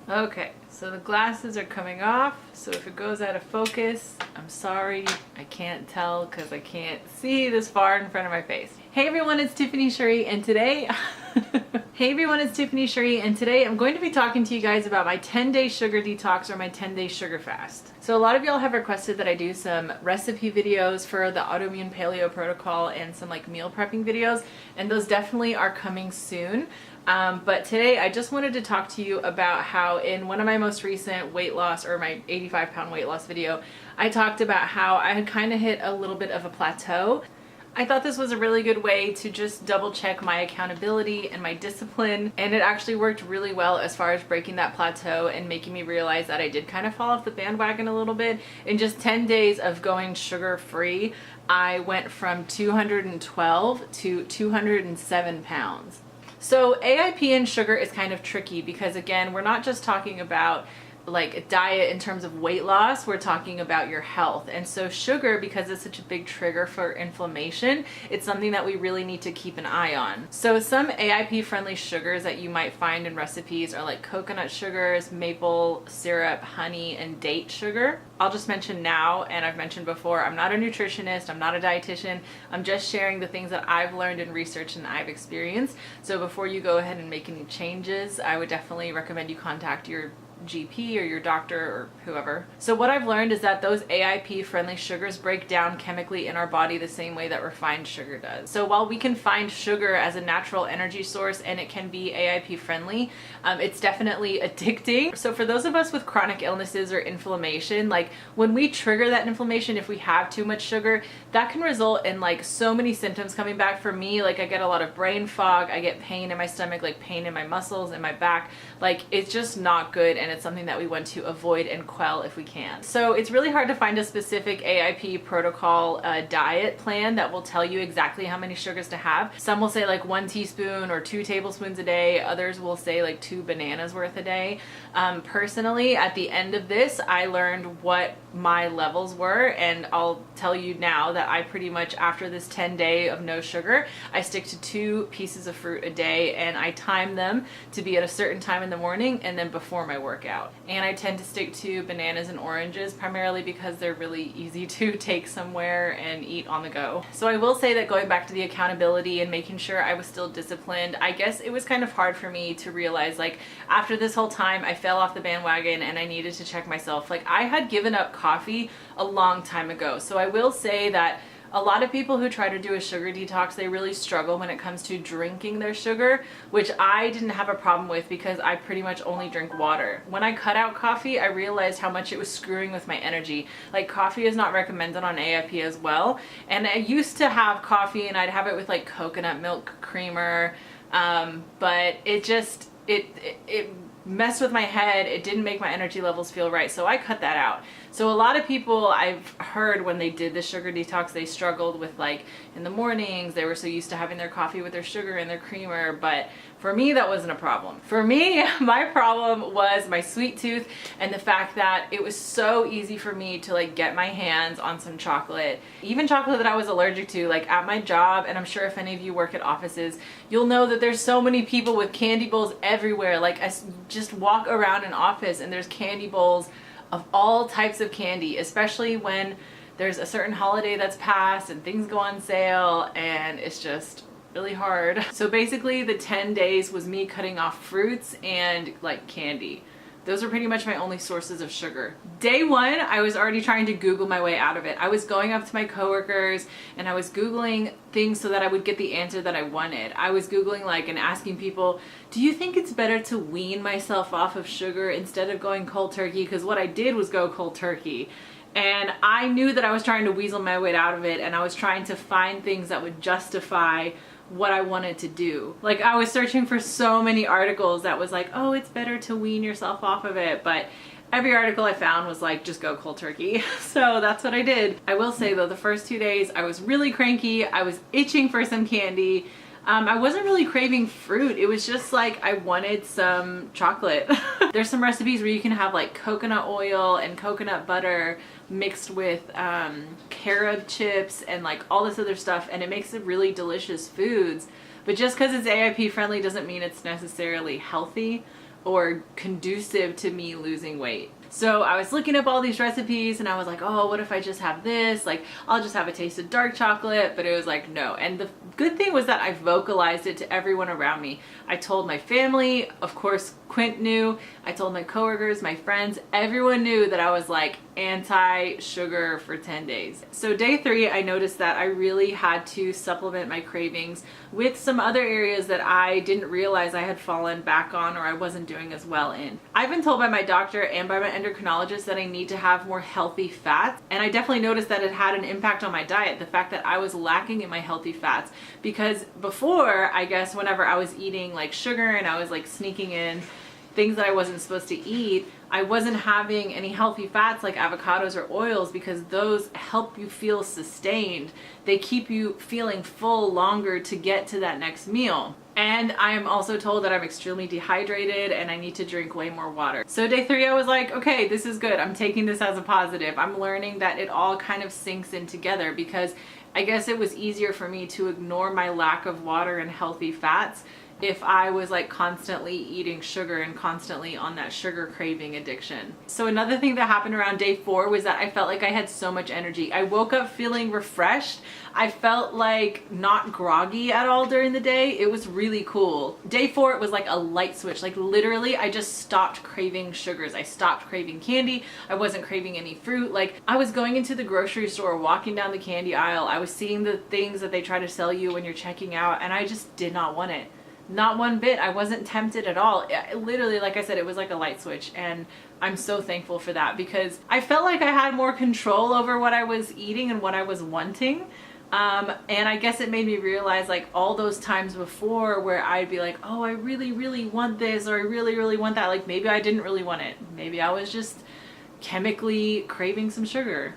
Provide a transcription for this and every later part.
Okay, so the glasses are coming off, so if it goes out of focus, I'm sorry, I can't tell because I can't see this far in front of my face. Hey everyone, it's Tiffany Cherie, and today I'm going to be talking to you guys about my 10-day sugar detox or my 10-day sugar fast. So a lot of y'all have requested that I do some recipe videos for the autoimmune paleo protocol and some like meal prepping videos, and those definitely are coming soon. But today I just wanted to talk to you about how in one of my most recent weight loss, or my 85-pound weight loss video, I talked about how I had kind of hit a little bit of a plateau. I thought this was a really good way to just double check my accountability and my discipline, and it actually worked really well as far as breaking that plateau and making me realize that I did kind of fall off the bandwagon a little bit. In just 10 days of going sugar free, I went from 212 to 207 pounds. So AIP and sugar is kind of tricky because, again, we're not just talking about like a diet in terms of weight loss, we're talking about your health. And so sugar, because it's such a big trigger for inflammation, it's something that we really need to keep an eye on. So some AIP friendly sugars that you might find in recipes are like coconut sugars, maple syrup, honey, and date sugar. I'll just mention now, and I've mentioned before, I'm not a nutritionist, I'm not a dietitian, I'm just sharing the things that I've learned in research and I've experienced. So before you go ahead and make any changes, I would definitely recommend you contact your GP or your doctor or whoever. So what I've learned is that those AIP friendly sugars break down chemically in our body the same way that refined sugar does. So while we can find sugar as a natural energy source and it can be AIP friendly, it's definitely addicting. So for those of us with chronic illnesses or inflammation, like when we trigger that inflammation, if we have too much sugar, that can result in like so many symptoms coming back. For me, like I get a lot of brain fog, I get pain in my stomach, like pain in my muscles and my back. Like it's just not good, and it's something that we want to avoid and quell if we can. So it's really hard to find a specific AIP protocol diet plan that will tell you exactly how many sugars to have. Some will say like 1 teaspoon or 2 tablespoons a day. Others will say like 2 bananas worth a day. Personally, at the end of this, I learned what my levels were, and I'll tell you now that I pretty much, after this 10-day of no sugar, I stick to 2 pieces of fruit a day, and I time them to be at a certain time in the morning and then before my workout. And I tend to stick to bananas and oranges primarily because they're really easy to take somewhere and eat on the go. So I will say that going back to the accountability and making sure I was still disciplined, I guess it was kind of hard for me to realize, like, after this whole time I fell off the bandwagon and I needed to check myself. Like, I had given up coffee a long time ago. So I will say that a lot of people who try to do a sugar detox, they really struggle when it comes to drinking their sugar, which I didn't have a problem with because I pretty much only drink water. When I cut out coffee, I realized how much it was screwing with my energy. Like, coffee is not recommended on AIP as well. And I used to have coffee and I'd have it with like coconut milk creamer, but it just, it messed with my head. It didn't make my energy levels feel right, so I cut that out. So a lot of people I've heard when they did the sugar detox, they struggled with, like, in the mornings they were so used to having their coffee with their sugar and their creamer, but for me that wasn't a problem. For me, my problem was my sweet tooth and the fact that it was so easy for me to like get my hands on some chocolate, even chocolate that I was allergic to. Like at my job, and I'm sure if any of you work at offices, you'll know that there's so many people with candy bowls everywhere. Like, I just walk around an office and there's candy bowls of all types of candy, especially when there's a certain holiday that's passed and things go on sale, and it's just really hard. So basically the 10 days was me cutting off fruits and like candy. Those are pretty much my only sources of sugar. Day 1, I was already trying to Google my way out of it. I was going up to my coworkers and I was Googling things so that I would get the answer that I wanted. I was Googling like and asking people, do you think it's better to wean myself off of sugar instead of going cold turkey? Because what I did was go cold turkey. And I knew that I was trying to weasel my way out of it, and I was trying to find things that would justify what I wanted to do. Like, I was searching for so many articles that was like, oh, it's better to wean yourself off of it, but every article I found was like, just go cold turkey. So that's what I did. I will say though, the first 2 days I was really cranky. I was itching for some candy. I wasn't really craving fruit. It was just like I wanted some chocolate. There's some recipes where you can have like coconut oil and coconut butter mixed with carob chips and like all this other stuff, and it makes it really delicious foods. But just because it's AIP friendly doesn't mean it's necessarily healthy. or conducive to me losing weight. So I was looking up all these recipes and I was like, oh, what if I just have this? Like, I'll just have a taste of dark chocolate. But it was like, no. And the good thing was that I vocalized it to everyone around me. I told my family, of course, Quint knew. I told my coworkers, my friends, everyone knew that I was like anti-sugar for 10 days. So day 3, I noticed that I really had to supplement my cravings with some other areas that I didn't realize I had fallen back on or I wasn't doing as well in. I've been told by my doctor and by my endocrinologist that I need to have more healthy fats, and I definitely noticed that it had an impact on my diet, the fact that I was lacking in my healthy fats, because before, I guess, whenever I was eating like sugar and I was like sneaking in things that I wasn't supposed to eat, I wasn't having any healthy fats like avocados or oils, because those help you feel sustained. They keep you feeling full longer to get to that next meal. And I am also told that I'm extremely dehydrated and I need to drink way more water. So day 3, I was like, okay, this is good. I'm taking this as a positive. I'm learning that it all kind of sinks in together, because I guess it was easier for me to ignore my lack of water and healthy fats if I was like constantly eating sugar and constantly on that sugar craving addiction. So another thing that happened around day 4 was that I felt like I had so much energy. I woke up feeling refreshed. I felt like not groggy at all during the day. It was really cool. Day 4, it was like a light switch. Like literally, I just stopped craving sugars. I stopped craving candy. I wasn't craving any fruit. Like I was going into the grocery store, walking down the candy aisle. I was seeing the things that they try to sell you when you're checking out, and I just did not want it. Not one bit. I wasn't tempted at all. Literally, like I said, it was like a light switch, and I'm so thankful for that, because I felt like I had more control over what I was eating and what I was wanting. And I guess it made me realize like all those times before where I'd be like, oh, I really, really want this, or I really, really want that. Like maybe I didn't really want it. Maybe I was just chemically craving some sugar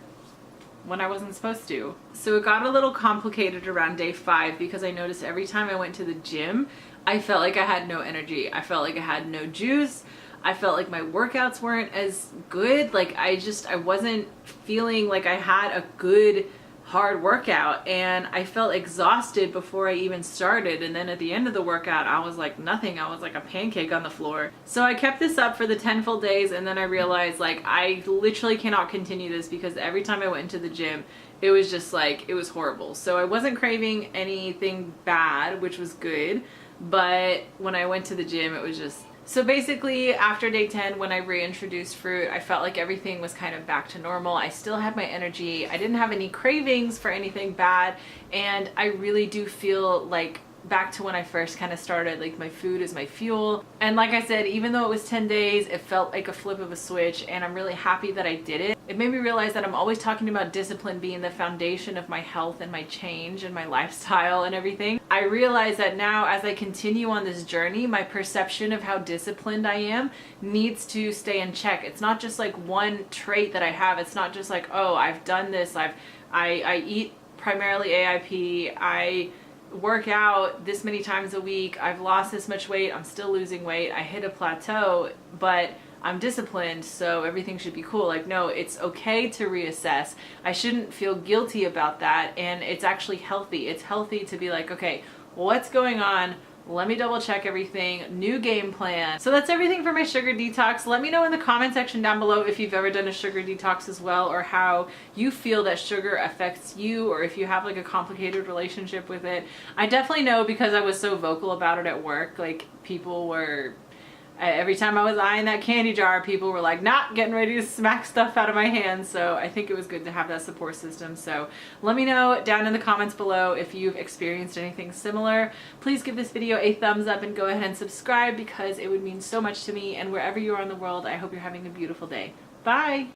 when I wasn't supposed to. So it got a little complicated around day 5, because I noticed every time I went to the gym, I felt like I had no energy. I felt like I had no juice. I felt like my workouts weren't as good. Like I wasn't feeling like I had a good hard workout, and I felt exhausted before I even started. And then at the end of the workout, I was like nothing. I was like a pancake on the floor. So I kept this up for the 10 full days, and then I realized like I literally cannot continue this, because every time I went into the gym, it was just like, it was horrible. So I wasn't craving anything bad, which was good. But when I went to the gym, it was just... So basically, after day 10, when I reintroduced fruit, I felt like everything was kind of back to normal. I still had my energy. I didn't have any cravings for anything bad. And I really do feel like back to when I first kind of started, like my food is my fuel. And like I said, even though it was 10 days, it felt like a flip of a switch, and I'm really happy that I did it. It made me realize that I'm always talking about discipline being the foundation of my health and my change and my lifestyle and everything. I realize that now, as I continue on this journey, my perception of how disciplined I am needs to stay in check. It's not just like one trait that I have. It's not just like, oh, I've done this. I eat primarily AIP. I work out this many times a week. I've lost this much weight. I'm still losing weight. I hit a plateau, but I'm disciplined, so everything should be cool. Like, no, it's okay to reassess. I shouldn't feel guilty about that, and it's actually healthy. It's healthy to be like, okay, what's going on? Let me double check everything. New game plan. So that's everything for my sugar detox. Let me know in the comment section down below if you've ever done a sugar detox as well, or how you feel that sugar affects you, or if you have like a complicated relationship with it. I definitely know, because I was so vocal about it at work. Like people were... Every time I was eyeing that candy jar, people were like, nah, getting ready to smack stuff out of my hands. So I think it was good to have that support system. So let me know down in the comments below if you've experienced anything similar. Please give this video a thumbs up and go ahead and subscribe, because it would mean so much to me. And wherever you are in the world, I hope you're having a beautiful day. Bye!